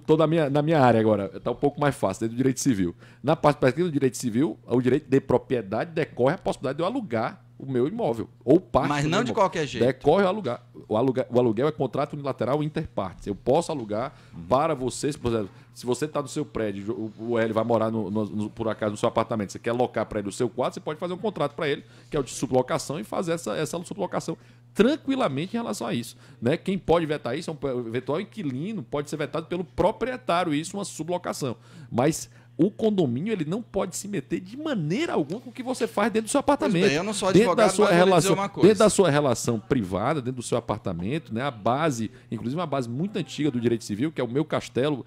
toda na minha área agora. Está um pouco mais fácil, dentro do direito civil. Na parte prática do direito civil, o direito de propriedade decorre a possibilidade de eu alugar o meu imóvel. Ou parte Mas do não meu de imóvel. qualquer jeito. Decorre o aluguel. O aluguel é contrato unilateral interpartes. Eu posso alugar para vocês, por exemplo, se você está no seu prédio, o Hélio vai morar, por acaso, no seu apartamento, você quer alocar para ele o seu quarto, você pode fazer um contrato para ele, que é o de sublocação, e fazer essa sublocação tranquilamente em relação a isso. Né? Quem pode vetar isso é um eventual inquilino, pode ser vetado pelo proprietário, isso é uma sublocação. Mas o condomínio ele não pode se meter de maneira alguma com o que você faz dentro do seu apartamento. Pois bem, eu não sou advogado, dentro da sua mas vou lhe relação, dizer uma coisa. dentro da sua relação privada, dentro do seu apartamento, né, a base, inclusive uma base muito antiga do direito civil, que é o meu castelo,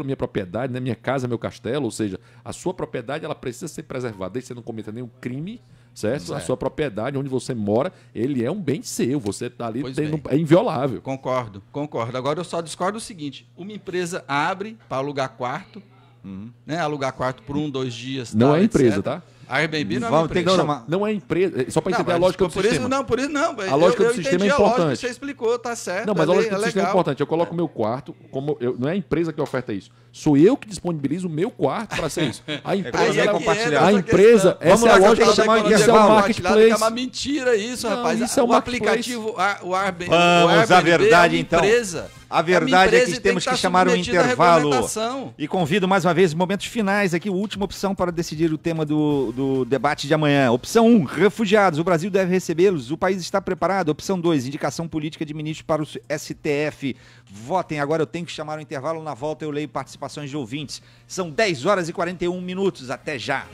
minha propriedade, né, minha casa, meu castelo, ou seja, a sua propriedade ela precisa ser preservada, desde que você não cometa nenhum crime, certo? A sua propriedade, onde você mora, ele é um bem seu, você está ali, é inviolável. Concordo. Agora eu só discordo o seguinte, uma empresa abre para alugar quarto, né, alugar quarto por 2 dias. Não tal, é empresa, etc. tá? A Airbnb não é uma Vamos ter empresa. que chamar. Não é empresa, só para entender a mas lógica do por sistema. Isso, por isso não. A lógica do eu sistema entendi é a lógica importante. que você explicou, tá certo. Não, mas a lógica do é sistema é legal. importante. Eu coloco o meu quarto, não é a empresa que oferta isso. Sou eu que disponibilizo o meu quarto para ser isso. A empresa, é ela- compartilhada. a empresa, Vamos essa é lá, a que eu lógica tenho que chamar o isso é intervalo. um É marketplace. uma mentira isso, Não, rapaz. isso é um o marketplace. aplicativo, o Airbnb, Vamos à verdade, é uma então. empresa. A verdade é que temos que chamar um intervalo. Regulamentação. E convido mais uma vez, momentos finais aqui, última opção para decidir o tema do debate de amanhã. Opção 1, refugiados. O Brasil deve recebê-los. O país está preparado. Opção 2, indicação política de ministro para o STF. Votem. Agora eu tenho que chamar o intervalo. Na volta eu leio participações de ouvintes. São 10 horas e 41 minutos. Até já.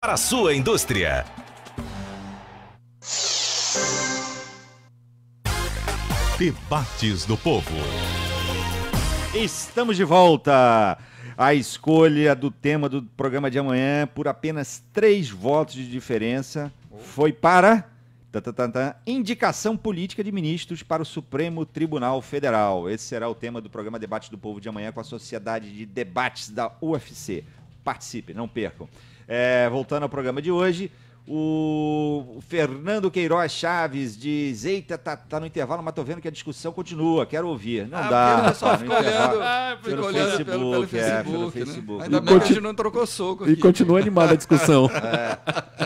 Para a sua indústria. Debates do Povo. Estamos de volta. A escolha do tema do programa de amanhã, por apenas 3 votos de diferença, foi para indicação política de ministros para o Supremo Tribunal Federal. Esse será o tema do programa Debates do Povo de amanhã com a Sociedade de Debates da UFC. Participem, não percam. Voltando ao programa de hoje, o Fernando Queiroz Chaves diz: eita, tá no intervalo, mas tô vendo que a discussão continua, quero ouvir. Não dá. O pessoal fica olhando, pelo Facebook, Facebook. Né? Ainda bem que a gente não trocou soco aqui. E continua animada a discussão.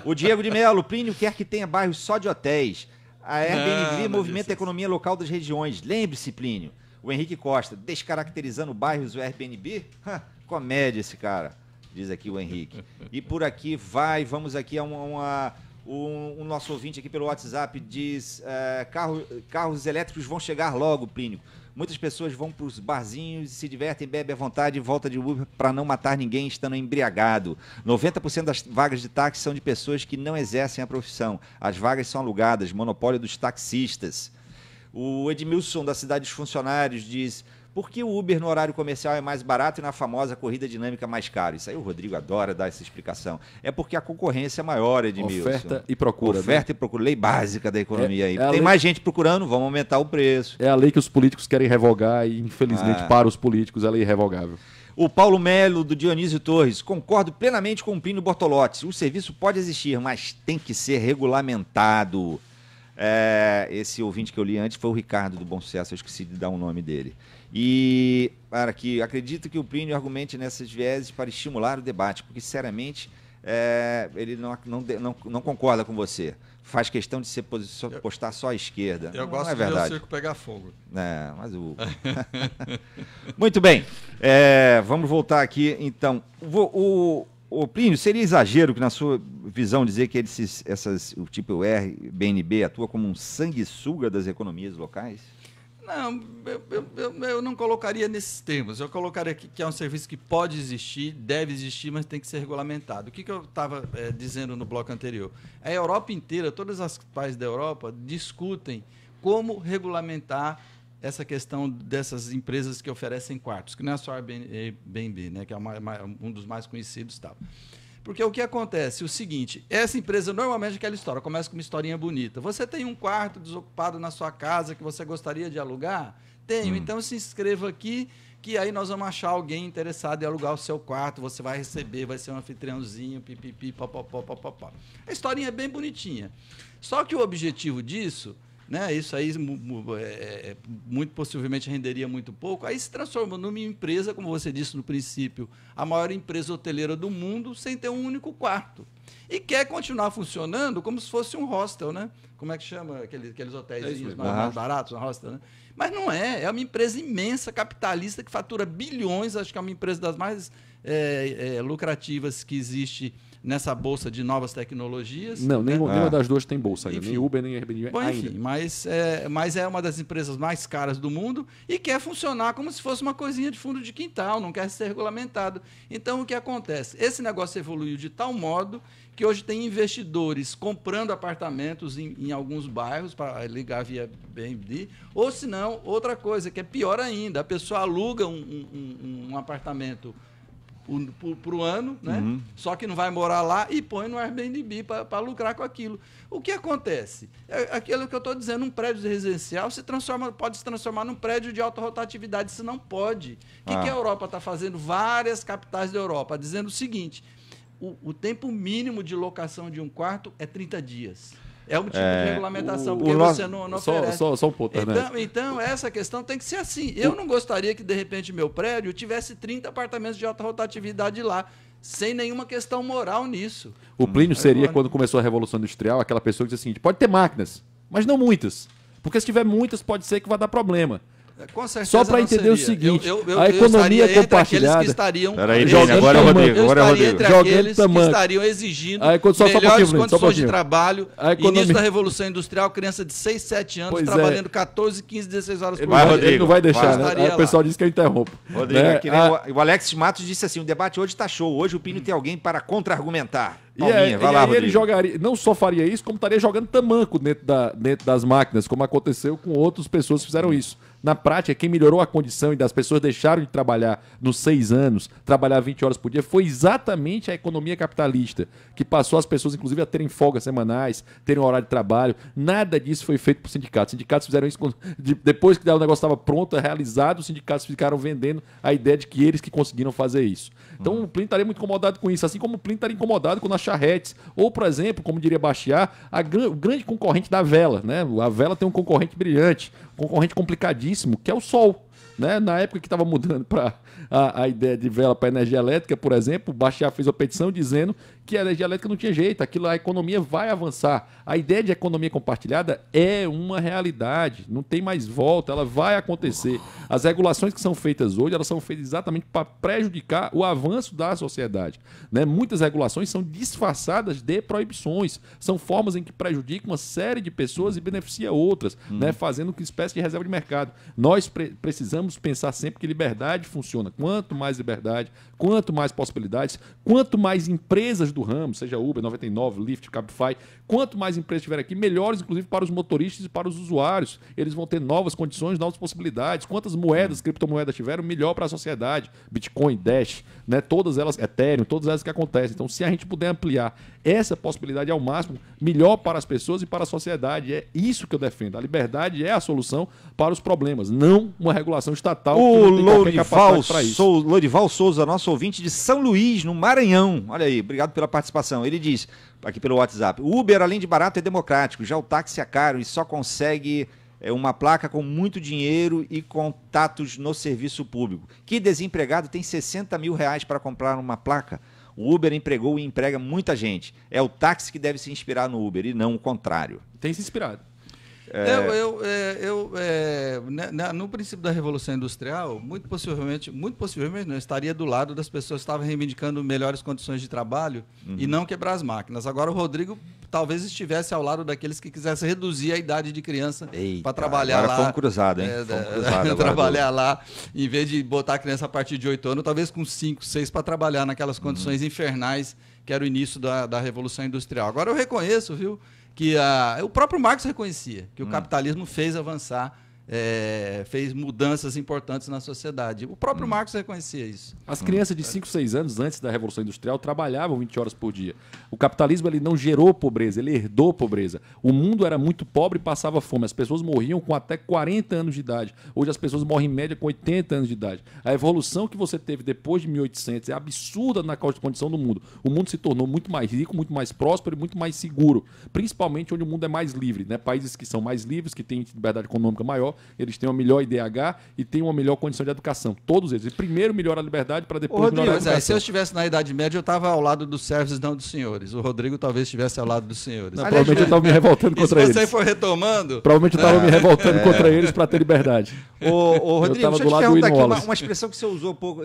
O Diego de Melo, Plínio quer que tenha bairros só de hotéis. A Airbnb movimenta a economia local das regiões. Lembre-se, Plínio. O Henrique Costa, descaracterizando bairros do Airbnb? Comédia esse cara. Diz aqui o Henrique. E por aqui vamos aqui a um nosso ouvinte aqui pelo WhatsApp, diz, carros elétricos vão chegar logo, Plínio. Muitas pessoas vão para os barzinhos, se divertem, bebem à vontade e volta de Uber para não matar ninguém estando embriagado. 90% das vagas de táxi são de pessoas que não exercem a profissão. As vagas são alugadas, monopólio dos taxistas. O Edmilson, da Cidade dos Funcionários, diz: por que o Uber no horário comercial é mais barato e na famosa corrida dinâmica mais caro? Isso aí o Rodrigo adora dar essa explicação. É porque a concorrência é maior, Edmilson. Oferta e procura. Oferta e procura. Lei básica da economia aí. Tem lei... mais gente procurando, vamos aumentar o preço. É a lei que os políticos querem revogar e, infelizmente, para os políticos, ela é irrevogável. O Paulo Melo, do Dionísio Torres: concordo plenamente com o Plínio Bortolotti. O serviço pode existir, mas tem que ser regulamentado. Esse ouvinte que eu li antes foi o Ricardo do Bom Sucesso, eu esqueci de dar o nome dele. E, para que acredito que o Plínio argumente nessas vieses para estimular o debate, porque, sinceramente, ele não concorda com você. Faz questão de postar só à esquerda. Eu não gosto é de ver verdade. o circo pegar fogo. Mas o... Muito bem. Vamos voltar aqui, então. O Plínio, seria exagero que, na sua visão, dizer que o tipo Airbnb atua como um sanguessuga das economias locais? Não, eu não colocaria nesses termos. Eu colocaria que é um serviço que pode existir, deve existir, mas tem que ser regulamentado. O que eu estava dizendo no bloco anterior? A Europa inteira, todas as países da Europa discutem como regulamentar essa questão dessas empresas que oferecem quartos, que não é só a Airbnb, né, que é um dos mais conhecidos e tal. Porque o que acontece? O seguinte, essa empresa normalmente é aquela história, começa com uma historinha bonita. Você tem um quarto desocupado na sua casa que você gostaria de alugar? Tenho, então se inscreva aqui, que aí nós vamos achar alguém interessado em alugar o seu quarto, você vai receber, vai ser um anfitriãozinho, pipipi, papapá. A historinha é bem bonitinha. Só que o objetivo disso, né, isso aí muito possivelmente renderia muito pouco, aí se transformou numa empresa, como você disse no princípio, a maior empresa hoteleira do mundo, sem ter um único quarto. E quer continuar funcionando como se fosse um hostel, né? Como é que chama aqueles hotéis mais baratos, um hostel, né? Mas não é uma empresa imensa, capitalista, que fatura bilhões, acho que é uma empresa das mais lucrativas que existe nessa bolsa de novas tecnologias. Não, nenhuma das duas tem bolsa ainda, enfim, nem Uber, nem Airbnb bom, ainda. Enfim, mas é uma das empresas mais caras do mundo e quer funcionar como se fosse uma coisinha de fundo de quintal, não quer ser regulamentado. Então, o que acontece? Esse negócio evoluiu de tal modo que hoje tem investidores comprando apartamentos em alguns bairros para ligar via Airbnb, ou se não, outra coisa que é pior ainda, a pessoa aluga um apartamento por ano, né? Só que não vai morar lá e põe no Airbnb para lucrar com aquilo. O que acontece? Aquilo que eu estou dizendo, um prédio residencial pode se transformar num prédio de alta rotatividade, isso não pode. O que a Europa está fazendo? Várias capitais da Europa, dizendo o seguinte: o tempo mínimo de locação de um quarto é 30 dias. É um tipo de regulamentação, porque você não oferece. Só um ponto, então, essa questão tem que ser assim. Eu não gostaria que, de repente, meu prédio tivesse 30 apartamentos de alta rotatividade lá, sem nenhuma questão moral nisso. O Plínio seria, quando começou a Revolução Industrial, aquela pessoa que dizia assim: pode ter máquinas, mas não muitas. Porque se tiver muitas, pode ser que vá dar problema. Com certeza Só para não entender o seria. seguinte, eu a economia estaria entre aqueles compartilhada... que estariam... Peraí, Jogando Vini, agora é o tamanco. Rodrigo. Eu Agora é o estaria Rodrigo. entre Jogando aqueles que tamanco. estariam exigindo Aí, só um melhores pouquinho, Bruno, só um condições de pouquinho. trabalho. A economia- Início da Revolução Industrial, criança de 6, 7 anos, Pois é. trabalhando 14, 15, 16 horas por Vai, dia. Rodrigo. Ele não vai deixar, vai. né? Estaria Aí lá. o pessoal diz que eu interrompo. Rodrigo, né? que nem o Alex Matos disse assim, o debate hoje está show. Hoje o Pino tem alguém para contra-argumentar. Palminha, vai lá, aí Rodrigo. ele jogaria, não só faria isso, como estaria jogando tamanco dentro das máquinas, como aconteceu com outras pessoas que fizeram isso. Na prática, quem melhorou a condição e das pessoas deixaram de trabalhar nos 6 anos, trabalhar 20 horas por dia, foi exatamente a economia capitalista, que passou as pessoas, inclusive, a terem folgas semanais, terem um horário de trabalho. Nada disso foi feito por sindicatos. Os sindicatos fizeram isso depois que o negócio estava pronto, realizado, os sindicatos ficaram vendendo a ideia de que eles que conseguiram fazer isso. Então o Plínio estaria muito incomodado com isso, assim como o Plínio estaria incomodado com as charretes. Ou, por exemplo, como diria Bastiat, o grande concorrente da vela. Né? A vela tem um concorrente brilhante, um concorrente complicadíssimo, que é o sol. Né? Na época que estava mudando para a ideia de vela para energia elétrica, por exemplo, o Bastiat fez uma petição dizendo que a energia elétrica não tinha jeito, a economia vai avançar. A ideia de economia compartilhada é uma realidade, não tem mais volta, ela vai acontecer. As regulações que são feitas hoje, elas são feitas exatamente para prejudicar o avanço da sociedade. Né? Muitas regulações são disfarçadas de proibições, são formas em que prejudicam uma série de pessoas e beneficia outras, né? Fazendo uma espécie de reserva de mercado. Nós precisamos pensar sempre que liberdade funciona. Quanto mais liberdade, quanto mais possibilidades, quanto mais empresas do ramo, seja Uber, 99, Lyft, Cabify, quanto mais empresas tiver aqui, melhores inclusive para os motoristas e para os usuários. Eles vão ter novas condições, novas possibilidades. Quantas moedas, criptomoedas tiveram, melhor para a sociedade. Bitcoin, Dash, né? Todas elas, Ethereum, todas elas que acontecem. Então, se a gente puder ampliar essa possibilidade ao máximo, melhor para as pessoas e para a sociedade. É isso que eu defendo. A liberdade é a solução para os problemas, não uma regulação estatal O que não tem qualquer capacidade para isso. Lorival Souza, nosso ouvinte de São Luís, no Maranhão. Olha aí, obrigado pela participação. Ele diz, aqui pelo WhatsApp, o Uber, além de barato, é democrático. Já o táxi é caro e só consegue uma placa com muito dinheiro e contatos no serviço público. Que desempregado tem 60 mil reais para comprar uma placa? O Uber empregou e emprega muita gente. É o táxi que deve se inspirar no Uber e não o contrário. Tem se inspirado. No princípio da Revolução Industrial, muito possivelmente não, estaria do lado das pessoas que estavam reivindicando melhores condições de trabalho e não quebrar as máquinas. Agora o Rodrigo talvez estivesse ao lado daqueles que quisessem reduzir a idade de criança para trabalhar agora lá. Foi um cruzado, hein? Trabalhar lá, em vez de botar a criança a partir de 8 anos, talvez com 5, 6 para trabalhar naquelas condições infernais que era o início da Revolução Industrial. Agora eu reconheço, viu, que o próprio Marx reconhecia que o capitalismo fez avançar, fez mudanças importantes na sociedade. O próprio Marx reconhecia isso. As crianças de 5, 6 anos antes da Revolução Industrial trabalhavam 20 horas por dia. O capitalismo ele não gerou pobreza, ele herdou pobreza. O mundo era muito pobre e passava fome. As pessoas morriam com até 40 anos de idade. Hoje as pessoas morrem em média com 80 anos de idade. A evolução que você teve depois de 1800 é absurda na condição do mundo. O mundo se tornou muito mais rico, muito mais próspero e muito mais seguro. Principalmente onde o mundo é mais livre. Né? Países que são mais livres, que têm liberdade econômica maior, eles têm uma melhor IDH e têm uma melhor condição de educação. Todos eles. E primeiro melhora a liberdade para depois melhorar a educação. Se eu estivesse na Idade Média, eu estava ao lado dos servos e não dos senhores. O Rodrigo talvez estivesse ao lado dos senhores. Não, provavelmente eu estava me revoltando contra eles. Se você for retomando... Provavelmente eu estava me revoltando contra eles para ter liberdade. Ô Rodrigo, deixa eu te perguntar aqui uma expressão que você usou um pouco,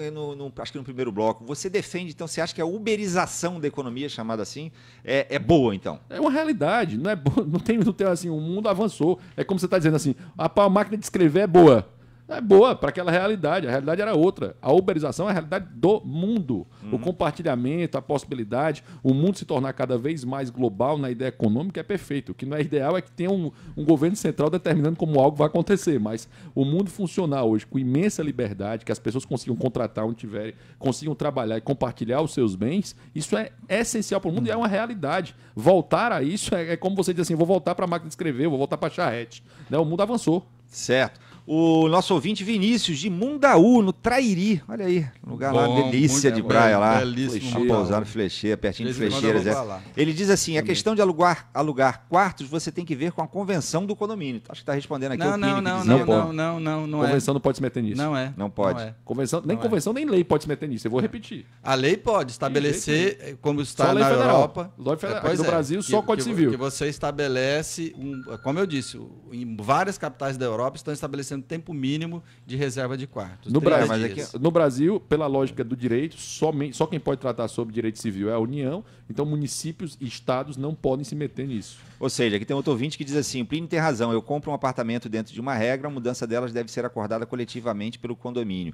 acho que no primeiro bloco. Você defende, então, você acha que a uberização da economia, chamada assim, é boa, então? É uma realidade. Não é boa, não tem assim, o mundo avançou. É como você está dizendo assim, a máquina de escrever é boa. É boa para aquela realidade. A realidade era outra. A uberização é a realidade do mundo. O compartilhamento, a possibilidade, o mundo se tornar cada vez mais global na ideia econômica é perfeito. O que não é ideal é que tenha um governo central determinando como algo vai acontecer. Mas o mundo funcionar hoje com imensa liberdade, que as pessoas consigam contratar onde tiverem, consigam trabalhar e compartilhar os seus bens, isso é essencial para o mundo e é uma realidade. Voltar a isso é como você diz assim, vou voltar para a máquina de escrever, vou voltar para a charrete. Né? O mundo avançou. Certo. O nosso ouvinte Vinícius, de Mundaú, no Trairi. Olha aí, lugar lá, delícia de praia lá. Vamos pousar no Flecheira, pertinho de Flecheiras. Ele diz assim, a questão de alugar quartos, você tem que ver com a convenção do condomínio. Acho que está respondendo aqui o Pini. Não. Convenção não pode se meter nisso. Não é. Não pode. Convenção, nem lei pode se meter nisso. Eu vou repetir. A lei pode estabelecer, como está na Europa. Lei federal. Aqui no Brasil, só Código Civil. Que você estabelece, como eu disse, em várias capitais da Europa estão estabelecendo estabelecendo tempo mínimo de reserva de quartos. No, 30 Brasil, dias. no Brasil, pela lógica do direito, só quem pode tratar sobre direito civil é a União, então municípios e estados não podem se meter nisso. Ou seja, aqui tem outro ouvinte que diz assim, o Plínio tem razão, eu compro um apartamento dentro de uma regra, a mudança delas deve ser acordada coletivamente pelo condomínio.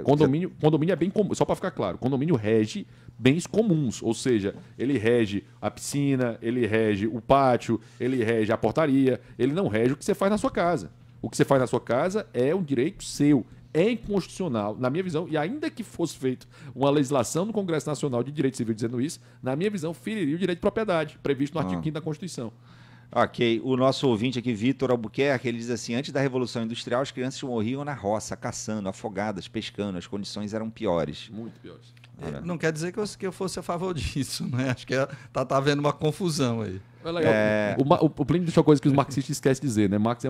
Condomínio é bem comum, só para ficar claro, condomínio rege bens comuns, ou seja, ele rege a piscina, ele rege o pátio, ele rege a portaria, ele não rege o que você faz na sua casa. O que você faz na sua casa é um direito seu, é inconstitucional, na minha visão, e ainda que fosse feita uma legislação no Congresso Nacional de Direito Civil dizendo isso, na minha visão, feriria o direito de propriedade, previsto no artigo 5º da Constituição. Ok, o nosso ouvinte aqui, Vitor Albuquerque, ele diz assim, antes da Revolução Industrial, as crianças morriam na roça, caçando, afogadas, pescando, as condições eram piores. Muito piores. Não quer dizer que eu fosse a favor disso, né? Acho que tá havendo uma confusão aí. O Plínio deixou uma coisa que os marxistas esquecem de dizer, né? Marx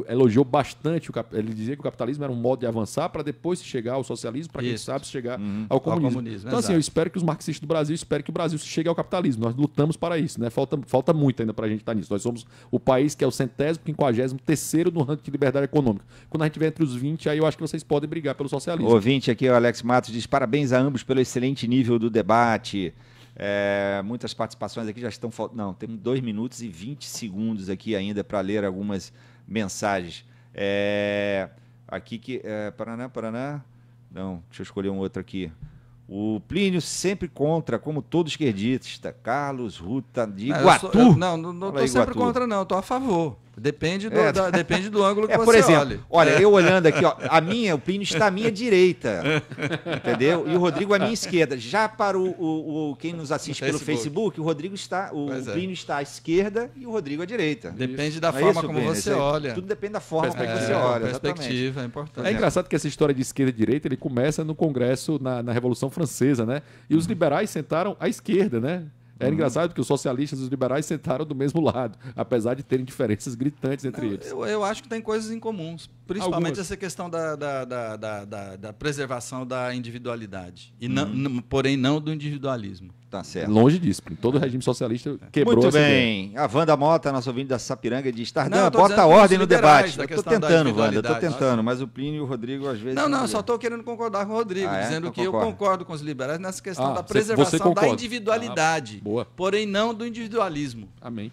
elogiou bastante, ele dizia que o capitalismo era um modo de avançar para depois chegar ao socialismo, para quem sabe se chegar ao comunismo. Então, assim, eu espero que os marxistas do Brasil esperem que o Brasil chegue ao capitalismo. Nós lutamos para isso, né? Falta muito ainda para a gente estar nisso. Nós somos o país que é o 153º no ranking de liberdade econômica. Quando a gente tiver entre os 20, aí eu acho que vocês podem brigar pelo socialismo. O ouvinte aqui, o Alex Matos, diz parabéns a ambos pelo excelente nível do debate. Muitas participações aqui já estão faltando. Não, temos 2 minutos e 20 segundos aqui ainda para ler algumas mensagens. Aqui que. Paraná. Não, deixa eu escolher um outro aqui. O Plínio sempre contra, como todo esquerdista. Carlos Ruta de Iguatu. Não estou sempre contra, não, estou a favor. Depende do ângulo que você por exemplo, olhe. Olha, eu olhando aqui, ó, o Plínio está à minha direita, entendeu? E o Rodrigo à minha esquerda. Já para quem nos assiste pelo Facebook, o Plínio está à esquerda e o Rodrigo à direita. Depende da forma como você olha. Tudo depende da forma como você olha. Perspectiva é importante. É engraçado que essa história de esquerda e direita ele começa no Congresso, na Revolução Francesa, né? E os liberais sentaram à esquerda, né? Era engraçado porque os socialistas e os liberais sentaram do mesmo lado, apesar de terem diferenças gritantes entre eles. Eu acho que tem coisas em comuns, principalmente Algumas. essa questão da preservação da individualidade, porém não do individualismo. Tá certo. Longe disso, todo regime socialista quebrou Muito essa bem. ideia. A Wanda Mota, nosso ouvinte da Sapiranga, diz: Tardan, Não, bota ordem no debate. Eu estou questão da tentando, Wanda, individualidade. estou tentando, mas o Plínio e o Rodrigo às vezes. Não, só estou querendo concordar com o Rodrigo, dizendo Então que eu concordo com os liberais nessa questão da você preservação da concorda. individualidade, Boa. porém não do individualismo. Amém.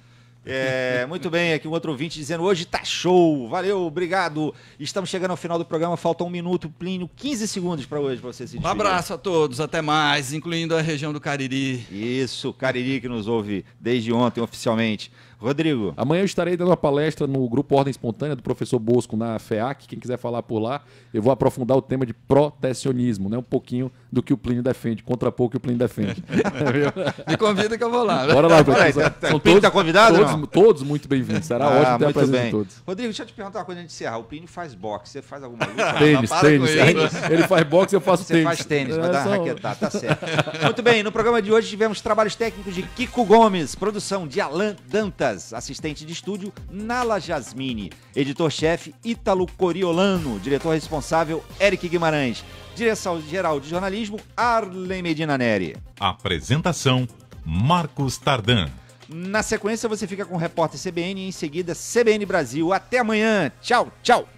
Muito bem, aqui um outro ouvinte dizendo: hoje tá show, valeu, obrigado. Estamos chegando ao final do programa, falta 1 minuto, Plínio, 15 segundos para hoje, para você se Um despedir. abraço a todos, até mais, incluindo a região do Cariri. Isso, Cariri que nos ouve desde ontem oficialmente. Rodrigo. Amanhã eu estarei dando uma palestra no Grupo Ordem Espontânea do professor Bosco na FEAC. Quem quiser falar por lá, eu vou aprofundar o tema de protecionismo, né? Um pouquinho do que o Plínio defende, contrapor o que o Plínio defende. Me convida que eu vou lá. Bora lá, Peraí, são o Plínio tá convidado? todos muito bem-vindos. Será ótimo ter a muito presença bem. de todos. Rodrigo, deixa eu te perguntar uma coisa antes de encerrar. O Plínio faz boxe, você faz alguma luta? Tênis. Ele faz boxe, eu faço Você tênis. faz tênis, vai dar uma raquetada, tá certo. Muito bem, no programa de hoje tivemos trabalhos técnicos de Kiko Gomes, produção de Alan Dantas, assistente de estúdio Nala Jasmine, editor-chefe Ítalo Coriolano, diretor responsável Eric Guimarães, direção-geral de jornalismo Arlen Medina Neri. Apresentação: Marcos Tardan. Na sequência você fica com o repórter CBN e em seguida CBN Brasil. Até amanhã. Tchau, tchau.